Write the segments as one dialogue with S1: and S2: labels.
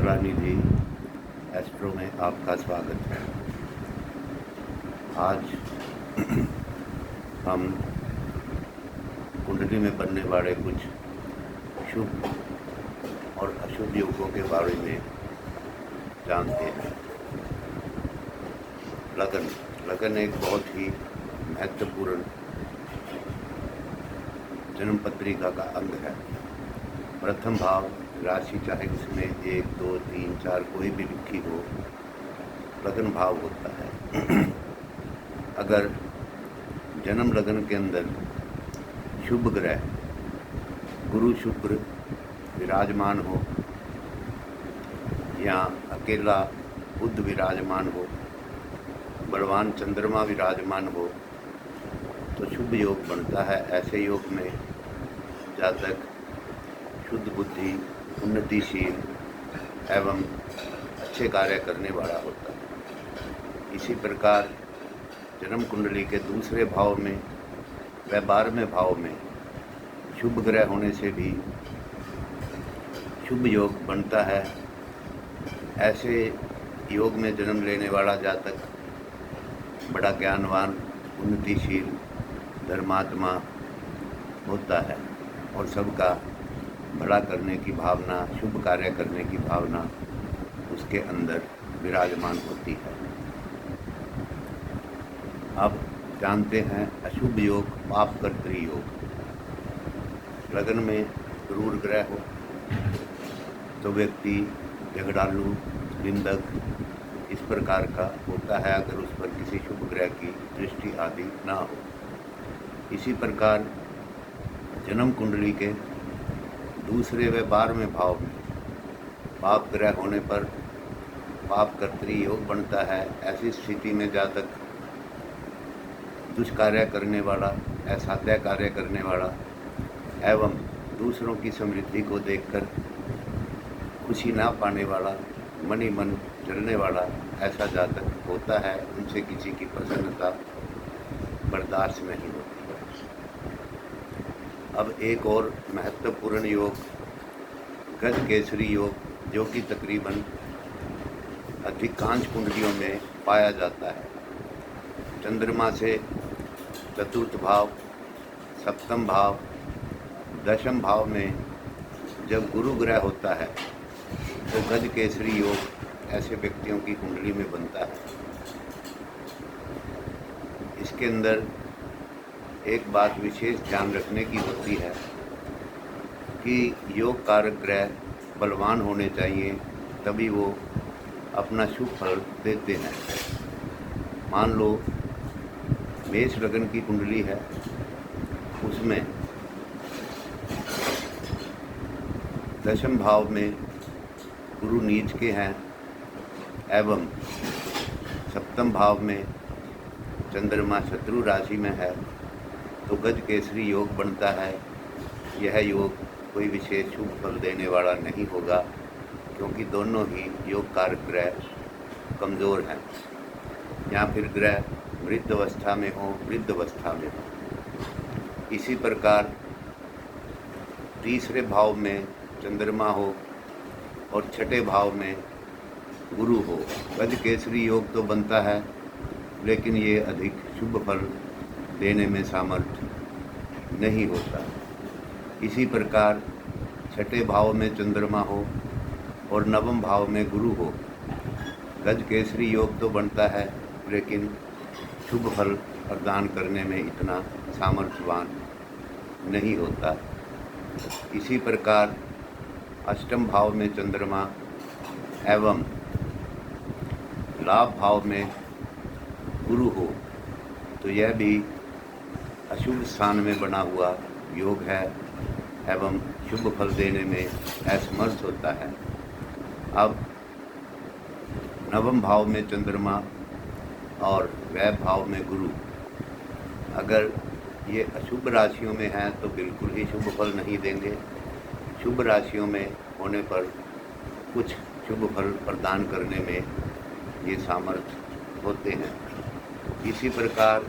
S1: Kalanidhi astro में आपका स्वागत है। आज हम कुंडली में बनने वाले कुछ शुभ और अशुभ योगों के बारे में जानते हैं। लगन एक बहुत ही महत्वपूर्ण जन्म पत्रिका का अंग है। प्रथम भाव राशि चाहे उसमें 1, 2, 3, 4 कोई भी लिखी हो, लगन भाव होता है। अगर जन्म लगन के अंदर शुभ ग्रह गुरु शुक्र विराजमान हो या अकेला बुध विराजमान हो, बलवान चंद्रमा विराजमान हो तो शुभ योग बनता है। ऐसे योग में जातक शुद्ध बुद्धि, उन्नतिशील एवं अच्छे कार्य करने वाला होता है। इसी प्रकार जन्म कुंडली के दूसरे भाव में व 12वें भाव में शुभ ग्रह होने से भी शुभ योग बनता है। ऐसे योग में जन्म लेने वाला जातक बड़ा ज्ञानवान, उन्नतिशील, धर्मात्मा होता है और सबका भला करने की भावना, शुभ कार्य करने की भावना उसके अंदर विराजमान होती है। अब जानते हैं अशुभ योग, पापकर्त्री योग। लगन में क्रूर ग्रह हो तो व्यक्ति झगड़ालू, निंदक इस प्रकार का होता है अगर उस पर किसी शुभ ग्रह की दृष्टि आदि ना हो। इसी प्रकार जन्म कुंडली के दूसरे व 12वें भाव में पाप ग्रह होने पर पापकर्त्री योग बनता है। ऐसी स्थिति में जातक दुष्कार्य करने वाला, असाध्य कार्य करने वाला एवं दूसरों की समृद्धि को देखकर खुशी ना पाने वाला, मन ही मन जलने वाला ऐसा जातक होता है। उनसे किसी की प्रसन्नता बर्दाश्त नहीं होती। अब एक और महत्वपूर्ण योग गज केसरी योग, जो कि तकरीबन अधिकांश कुंडलियों में पाया जाता है। चंद्रमा से चतुर्थ भाव, सप्तम भाव, दशम भाव में जब गुरु ग्रह होता है तो गज केसरी योग ऐसे व्यक्तियों की कुंडली में बनता है। इसके अंदर एक बात विशेष ध्यान रखने की होती है कि योग कारक ग्रह बलवान होने चाहिए, तभी वो अपना शुभ फल देते हैं। मान लो मेष लगन की कुंडली है, उसमें दशम भाव में गुरु नीच के हैं एवं सप्तम भाव में चंद्रमा शत्रु राशि में है तो गज केसरी योग बनता है। यह योग कोई विशेष शुभ फल देने वाला नहीं होगा, क्योंकि दोनों ही योग कारक ग्रह कमज़ोर हैं, या फिर ग्रह मृत अवस्था में हो, वृद्ध अवस्था में हो। इसी प्रकार तीसरे भाव में चंद्रमा हो और छठे भाव में गुरु हो, गज केसरी योग तो बनता है, लेकिन ये अधिक शुभ फल देने में सामर्थ्य नहीं होता। इसी प्रकार छठे भाव में चंद्रमा हो और नवम भाव में गुरु हो, गज केसरी योग तो बनता है, लेकिन शुभ फल प्रदान करने में इतना सामर्थ्यवान नहीं होता। इसी प्रकार अष्टम भाव में चंद्रमा एवं लाभ भाव में गुरु हो तो यह भी अशुभ स्थान में बना हुआ योग है एवं शुभ फल देने में असमर्थ होता है। अब नवम भाव में चंद्रमा और वह भाव में गुरु अगर ये अशुभ राशियों में हैं तो बिल्कुल ही शुभ फल नहीं देंगे। शुभ राशियों में होने पर कुछ शुभ फल प्रदान करने में ये सामर्थ्य होते हैं। इसी प्रकार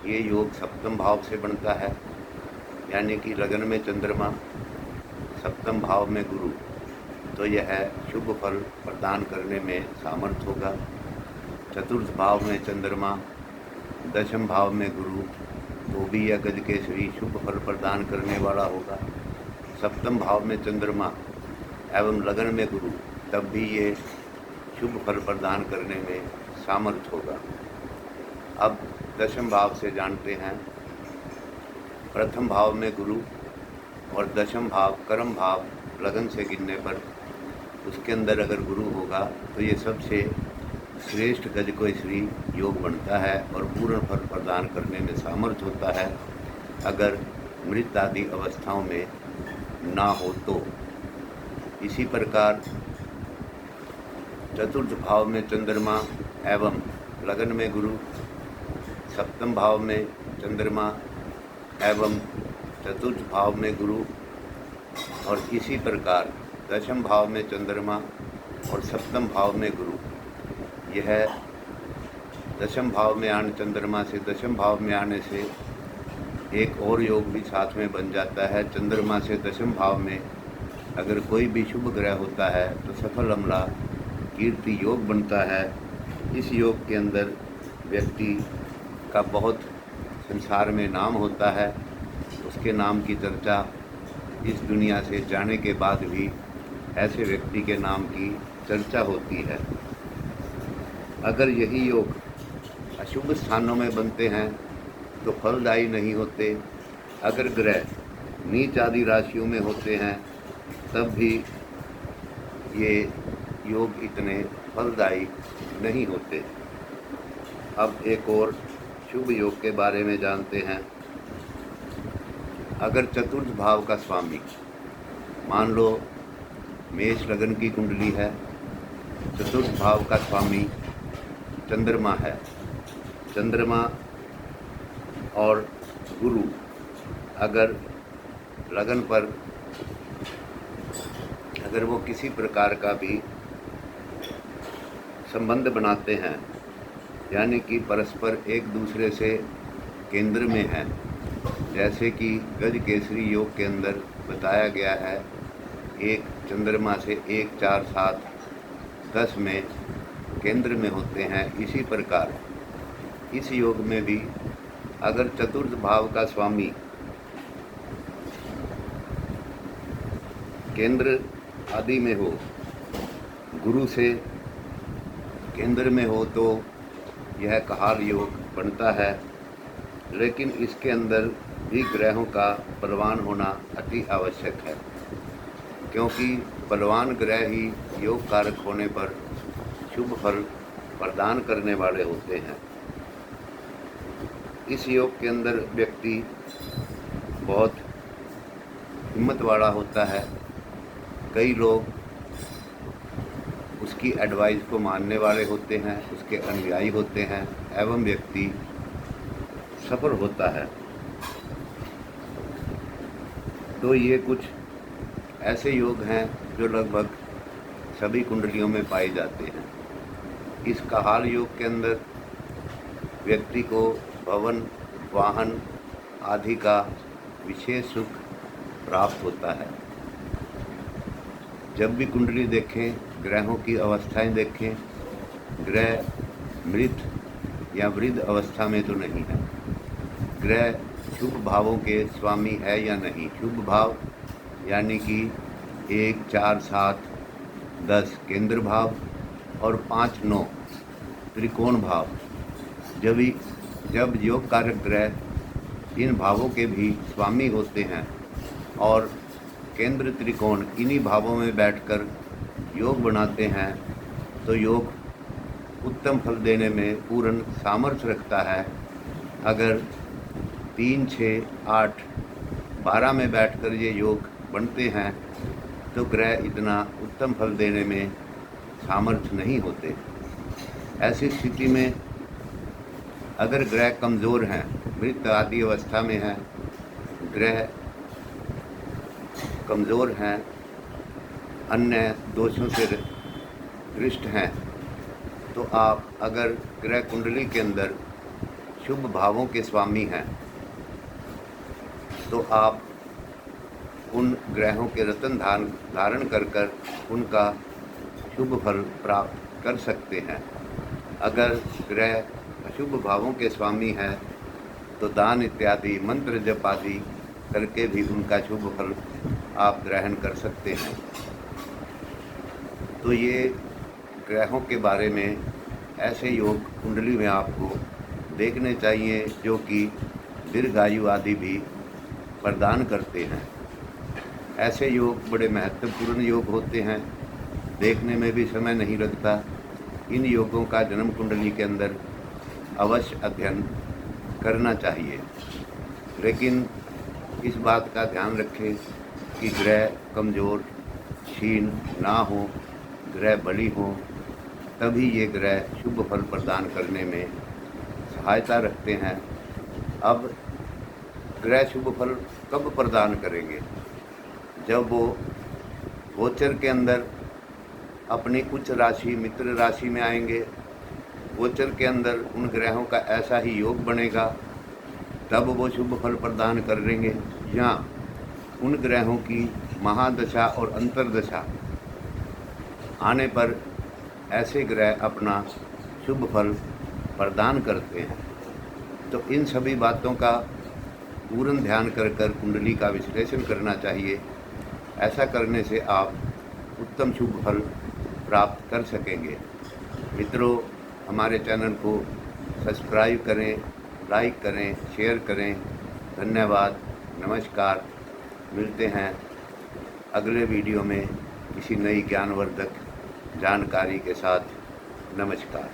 S1: ये योग सप्तम भाव से बनता है, यानी कि लगन में चंद्रमा, सप्तम भाव में गुरु तो यह शुभ फल प्रदान करने में सामर्थ होगा। चतुर्थ भाव में चंद्रमा, दशम भाव में गुरु, तो भी यह गजकेसरी शुभ फल प्रदान करने वाला होगा। सप्तम भाव में चंद्रमा एवं लगन में गुरु, तब भी ये शुभ फल प्रदान करने में सामर्थ होगा। अब दशम भाव से जानते हैं। प्रथम भाव में गुरु और दशम भाव कर्म भाव लगन से गिनने पर उसके अंदर अगर गुरु होगा तो ये सबसे श्रेष्ठ गजकेसरी योग बनता है और पूर्ण फल प्रदान करने में सामर्थ होता है अगर मृत आदि अवस्थाओं में ना हो तो। इसी प्रकार चतुर्थ भाव में चंद्रमा एवं लगन में गुरु, सप्तम भाव में चंद्रमा एवं चतुर्थ भाव में गुरु, और इसी प्रकार दशम भाव में चंद्रमा और सप्तम भाव में गुरु। यह दशम भाव में आने, चंद्रमा से दशम भाव में आने से एक और योग भी साथ में बन जाता है। चंद्रमा से दशम भाव में अगर कोई भी शुभ ग्रह होता है तो सफल अमला कीर्ति योग बनता है। इस योग के अंदर व्यक्ति का बहुत संसार में नाम होता है, उसके नाम की चर्चा इस दुनिया से जाने के बाद भी ऐसे व्यक्ति के नाम की चर्चा होती है। अगर यही योग अशुभ स्थानों में बनते हैं तो फलदायी नहीं होते। अगर ग्रह नीच आदि राशियों में होते हैं तब भी ये योग इतने फलदायी नहीं होते। अब एक और शुभ योग के बारे में जानते हैं। अगर चतुर्थ भाव का स्वामी, मान लो मेष लगन की कुंडली है, चतुर्थ भाव का स्वामी चंद्रमा है, चंद्रमा और गुरु अगर लगन पर अगर वो किसी प्रकार का भी संबंध बनाते हैं, यानी कि परस्पर एक दूसरे से केंद्र में हैं, जैसे कि गजकेसरी योग के अंदर बताया गया है, एक चंद्रमा से 1, 4, 7, 10 में केंद्र में होते हैं। इसी प्रकार इस योग में भी अगर चतुर्थ भाव का स्वामी केंद्र आदि में हो, गुरु से केंद्र में हो तो यह कहाल योग बनता है। लेकिन इसके अंदर भी ग्रहों का बलवान होना अति आवश्यक है, क्योंकि बलवान ग्रह ही योग कारक होने पर शुभ फल प्रदान करने वाले होते हैं। इस योग के अंदर व्यक्ति बहुत हिम्मत वाला होता है। कई लोग उसकी एडवाइस को मानने वाले होते हैं, उसके अनुयायी होते हैं एवं व्यक्ति सफल होता है। तो ये कुछ ऐसे योग हैं जो लगभग सभी कुंडलियों में पाए जाते हैं। इस कहाल योग के अंदर व्यक्ति को भवन, वाहन आदि का विशेष सुख प्राप्त होता है। जब भी कुंडली देखें, ग्रहों की अवस्थाएं देखें, ग्रह मृत या वृद्ध अवस्था में तो नहीं है, ग्रह शुभ भावों के स्वामी है या नहीं। शुभ भाव यानी कि 1, 4, 7, 10 केंद्र भाव और 5, 9 त्रिकोण भाव। जब योग कारक ग्रह इन भावों के भी स्वामी होते हैं और केंद्र त्रिकोण इन्हीं भावों में बैठकर योग बनाते हैं तो योग उत्तम फल देने में पूर्ण सामर्थ्य रखता है। अगर 3, 6, 8, 12 में बैठकर ये योग बनते हैं तो ग्रह इतना उत्तम फल देने में सामर्थ्य नहीं होते। ऐसी स्थिति में अगर ग्रह कमज़ोर हैं, मृत आदि अवस्था में हैं, ग्रह कमज़ोर हैं, अन्य दोषों से ग्रस्त हैं, तो आप अगर ग्रह कुंडली के अंदर शुभ भावों के स्वामी हैं तो आप उन ग्रहों के रत्न धारण कर कर उनका शुभ फल प्राप्त कर सकते हैं। अगर ग्रह अशुभ भावों के स्वामी हैं तो दान इत्यादि मंत्र जप आदि करके भी उनका शुभ फल आप ग्रहण कर सकते हैं। तो ये ग्रहों के बारे में ऐसे योग कुंडली में आपको देखने चाहिए जो कि दीर्घायु आदि भी प्रदान करते हैं। ऐसे योग बड़े महत्वपूर्ण योग होते हैं, देखने में भी समय नहीं लगता। इन योगों का जन्म कुंडली के अंदर अवश्य अध्ययन करना चाहिए, लेकिन इस बात का ध्यान रखें कि ग्रह कमज़ोर क्षीण ना हो, ग्रह बली हो, तभी ये ग्रह शुभ फल प्रदान करने में सहायता रखते हैं। अब ग्रह शुभ फल कब प्रदान करेंगे? जब वो गोचर के अंदर अपनी उच्च राशि मित्र राशि में आएंगे, गोचर के अंदर उन ग्रहों का ऐसा ही योग बनेगा, तब वो शुभ फल प्रदान करेंगे। या उन ग्रहों की महादशा और अंतर्दशा आने पर ऐसे ग्रह अपना शुभ फल प्रदान करते हैं। तो इन सभी बातों का पूर्ण ध्यान कर कुंडली का विश्लेषण करना चाहिए। ऐसा करने से आप उत्तम शुभ फल प्राप्त कर सकेंगे। मित्रों, हमारे चैनल को सब्सक्राइब करें, लाइक करें, शेयर करें। धन्यवाद, नमस्कार। मिलते हैं अगले वीडियो में किसी नई ज्ञानवर्धक जानकारी के साथ। नमस्कार।